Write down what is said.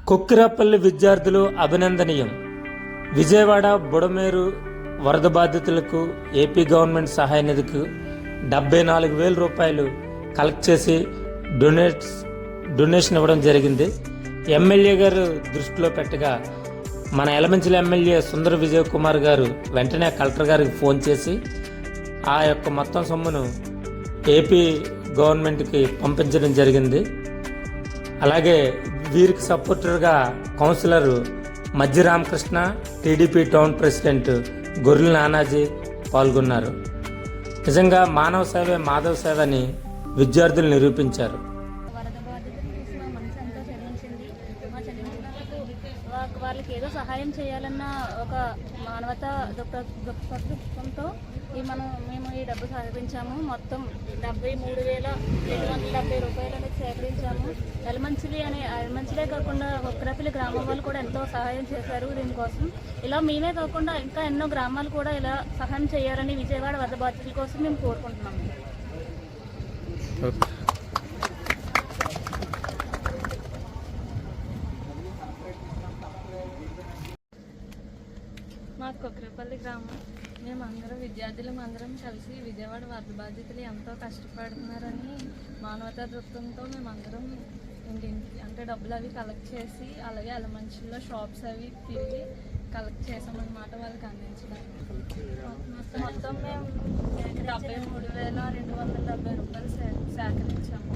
కొక్కిరాపల్లి విద్యార్థులు అభినందనీయం. విజయవాడ బుడమేరు వరద బాధితులకు ఏపీ గవర్నమెంట్ సహాయ నిధికి 74,000 రూపాయలు కలెక్ట్ చేసి డొనేషన్ ఇవ్వడం జరిగింది. ఎమ్మెల్యే గారు దృష్టిలో పెట్టగా మన ఎలమంచిలి ఎమ్మెల్యే సుందర విజయ్ కుమార్ గారు వెంటనే కలెక్టర్ గారికి ఫోన్ చేసి ఆ యొక్క మొత్తం సొమ్మును ఏపీ గవర్నమెంట్కి పంపించడం జరిగింది. అలాగే వీరికి సపోర్టర్గా కౌన్సిలర్ మధ్య రామకృష్ణ, టీడీపీ టౌన్ ప్రెసిడెంట్ గొర్రెల నానాజీ పాల్గొన్నారు. నిజంగా మానవ సేవే మాధవ సేవ అని విద్యార్థులు నిరూపించారు. వాళ్ళకి ఏదో సహాయం చేయాలన్న ఒక మానవతా దృక్పథంతో మేము ఈ డబ్బు సమర్పించాము. మొత్తం 73,270 రూపాయలు సేకరించాము. ఎలమంచిలే కాకుండా కొక్కిరాపల్లి గ్రామం వాళ్ళు కూడా ఎంతో సహాయం చేశారు దీనికోసం. ఇలా మేమే కాకుండా ఇంకా ఎన్నో గ్రామాలు కూడా ఇలా సహాయం చేయాలని విజయవాడ వరద బాధితుల కోసం మేము కోరుకుంటున్నాము. మా కొక్కిరాపల్లి గ్రామం మేమందరం అందరం కలిసి విజయవాడ వరద బాధితులు ఎంతో కష్టపడుతున్నారని మానవతా దృక్పథంతో మేమందరం ఇంటింటికి అంటే డబ్బులు అవి కలెక్ట్ చేసి అలాగే ఎలమంచిలో షాప్స్ అవి తిరిగి కలెక్ట్ చేసామన్నమాట వాళ్ళకి అందించడానికి. మొత్తం మేము 73,270 రూపాయలు సేకరించాము.